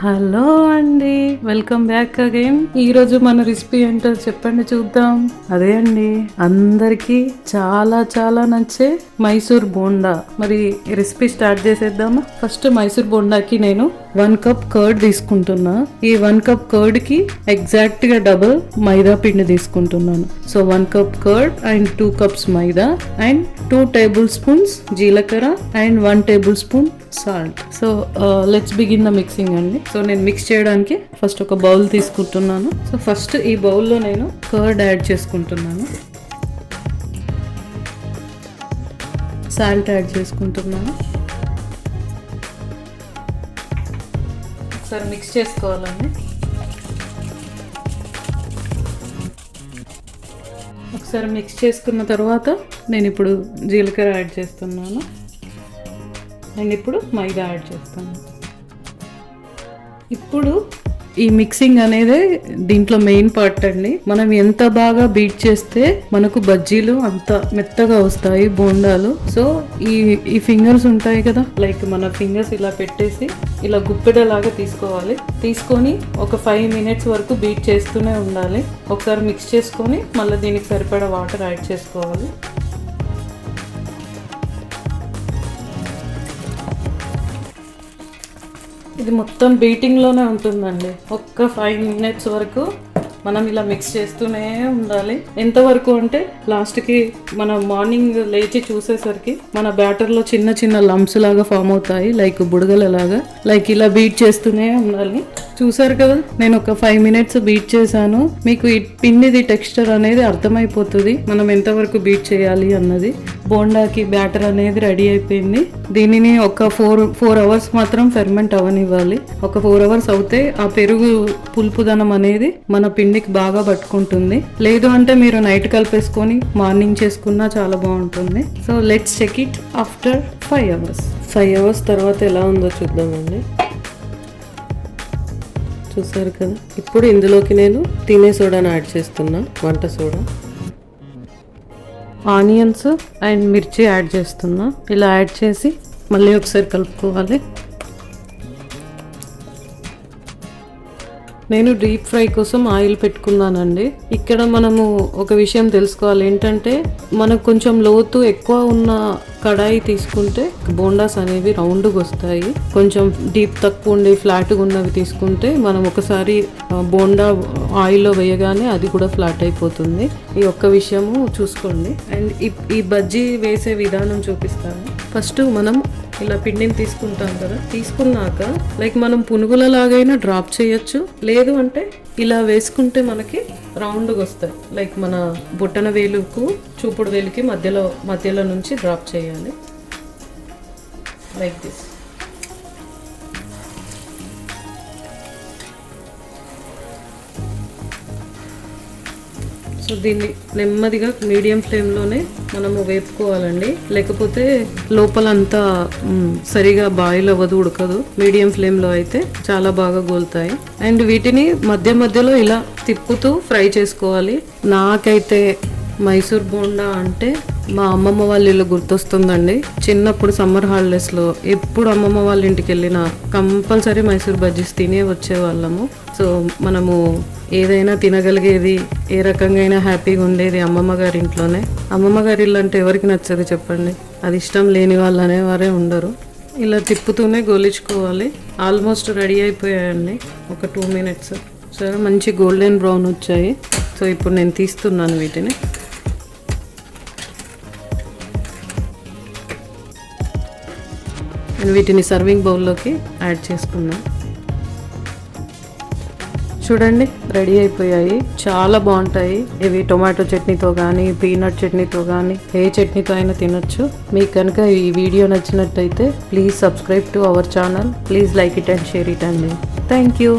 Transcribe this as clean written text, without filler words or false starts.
Hello అండి, welcome back again. ఈ రోజు మన రెసిపీ ఏంటో చెప్పండి చూద్దాం. అదే అండి, అందరికి చాలా చాలా నచ్చే మైసూర్ బోండా. మరి రెసిపీ స్టార్ట్ చేసేద్దామా? ఫస్ట్ మైసూర్ బోండాకి నేను 1 కప్ కర్డ్ తీసుకుంటున్నా. ఈ 1 కప్ కర్డ్ కి ఎగ్జాక్ట్ గా డబుల్ మైదా పిండి తీసుకుంటున్నాను. So 1 cup curd and 2 cups maida and 2 tablespoons జీలకర్ర and 1 tablespoon salt. So let's begin the mixing అండి. సో నేను మిక్స్ చేయడానికి ఫస్ట్ ఒక బౌల్ తీసుకుంటున్నాను. సో ఫస్ట్ ఈ బౌల్లో నేను కర్డ్ యాడ్ చేసుకుంటున్నాను, సాల్ట్ యాడ్ చేసుకుంటున్నాను. ఒకసారి మిక్స్ చేసుకోవాలండి. ఒకసారి మిక్స్ చేసుకున్న తర్వాత నేను ఇప్పుడు జీలకర్ర యాడ్ చేస్తున్నాను అండ్ ఇప్పుడు మైదా యాడ్ చేస్తాను. ఇప్పుడు ఈ మిక్సింగ్ అనేది దీంట్లో మెయిన్ పార్ట్ అండి. మనం ఎంత బాగా బీట్ చేస్తే మనకు బజ్జీలు అంత మెత్తగా వస్తాయి, బోండాలు. సో ఈ ఫింగర్స్ ఉంటాయి కదా, లైక్ మన ఫింగర్స్ ఇలా పెట్టేసి ఇలా గుప్పెడలాగా తీసుకోవాలి. తీసుకొని ఒక 5 minutes వరకు బీట్ చేస్తూనే ఉండాలి. ఒకసారి మిక్స్ చేసుకొని మళ్ళీ దీనికి సరిపడా వాటర్ యాడ్ చేసుకోవాలి. ఇది మొత్తం బీటింగ్లోనే ఉంటుందండి. ఒక్క 5 minutes వరకు మనం ఇలా మిక్స్ చేస్తూనే ఉండాలి. ఎంతవరకు అంటే లాస్ట్కి మనం మార్నింగ్ లేచి చూసేసరికి మన బ్యాటర్లో చిన్న చిన్న లంప్స్ లాగా ఫామ్ అవుతాయి, లైక్ బుడగలలాగా. లైక్ ఇలా బీట్ చేస్తూనే ఉండాలి. చూసారు కదా, నేను ఒక 5 minutes బీట్ చేశాను. మీకు ఈ పిండిది టెక్స్చర్ అనేది అర్థమైపోతుంది మనం ఎంతవరకు బీట్ చేయాలి అన్నది. బోండాకి బ్యాటర్ అనేది రెడీ అయిపోయింది. దీనిని ఒక 4 hours మాత్రం ఫెర్మెంట్ అవనివ్వాలి. ఒక 4 hours అవుతే ఆ పెరుగు పులుపుదనం అనేది మన పిండికి బాగా పట్టుకుంటుంది. లేదు అంటే మీరు నైట్ కలిపేసుకొని మార్నింగ్ చేసుకున్నా చాలా బాగుంటుంది. So let's check it after 5 hours. 5 hours తర్వాత ఎలా ఉందో చూద్దామండి. చూసారు కదా, ఇప్పుడు ఇందులోకి నేను తినే సోడాను యాడ్ చేస్తున్నా, వంట సోడా. ఆనియన్స్ అండ్ మిర్చి యాడ్ చేస్తున్నా. ఇలా యాడ్ చేసి మళ్ళీ ఒకసారి కలుపుకోవాలి. నేను డీప్ ఫ్రై కోసం ఆయిల్ పెట్టుకున్నానండి. ఇక్కడ మనము ఒక విషయం తెలుసుకోవాలి ఏంటంటే, మనకు కొంచెం లోతు ఎక్కువ ఉన్న కడాయి తీసుకుంటే బోండాస్ అనేవి రౌండ్గా వస్తాయి. కొంచెం డీప్ తక్కువ ఉండి ఫ్లాట్గా ఉన్నవి తీసుకుంటే మనం ఒకసారి బోండా ఆయిల్లో వేయగానే అది కూడా ఫ్లాట్ అయిపోతుంది. ఈ ఒక్క విషయము చూసుకోండి. అండ్ ఈ బజ్జీ వేసే విధానం చూపిస్తాను. ఫస్ట్ మనం ఇలా పిండిని తీసుకుంటాం కదా, తీసుకున్నాక లైక్ మనం పునుగుల లాగైనా డ్రాప్ చేయొచ్చు, లేదు అంటే ఇలా వేసుకుంటే మనకి రౌండ్గా వస్తాయి. లైక్ మన బొట్టన వేలుకు చూపుడు వేలుకి మధ్యలో నుంచి డ్రాప్ చేయాలి, లైక్ దిస్. సో దీన్ని నెమ్మదిగా మీడియం ఫ్లేమ్లోనే మనము వేపుకోవాలండి, లేకపోతే లోపలంతా సరిగా బాయిల్ అవ్వదు, ఉడకదు. మీడియం ఫ్లేమ్లో అయితే చాలా బాగా గోలుతాయి. అండ్ వీటిని మధ్య మధ్యలో ఇలా తిప్పుతూ ఫ్రై చేసుకోవాలి. నాకైతే మైసూర్ బోండా అంటే మా అమ్మమ్మ వాళ్ళ ఇల్లు గుర్తొస్తుందండి. చిన్నప్పుడు సమ్మర్ హాలిడేస్లో ఎప్పుడు అమ్మమ్మ వాళ్ళ ఇంటికి వెళ్ళినా కంపల్సరీ మైసూర్ బజ్జీస్ తినే వచ్చేవాళ్ళము. సో మనము ఏదైనా తినగలిగేది, ఏ రకంగా అయినా హ్యాపీగా ఉండేది అమ్మమ్మ గారి ఇంట్లోనే. అమ్మమ్మ గారి ఇల్లు అంటే ఎవరికి నచ్చదు చెప్పండి, అది ఇష్టం లేని వాళ్ళు అనేవారే ఉండరు. ఇలా తిప్పుతూనే గోలించుకోవాలి. ఆల్మోస్ట్ రెడీ అయిపోయాయండి, ఒక 2 minutes. సరే, మంచి గోల్డెన్ బ్రౌన్ వచ్చాయి. సో ఇప్పుడు నేను తీస్తున్నాను వీటిని. వీటిని సర్వింగ్ బౌల్లోకి యాడ్ చేసుకున్నాను. చూడండి, రెడీ అయిపోయాయి. చాలా బాగుంటాయి ఇవి. టొమాటో చట్నీతో కానీ, పీనట్ చట్నీతో కానీ, ఏ చట్నీతో అయినా తినొచ్చు. మీకు కనుక ఈ వీడియో నచ్చినట్టయితే please subscribe to our channel. Please like it and share it అండి. Thank you.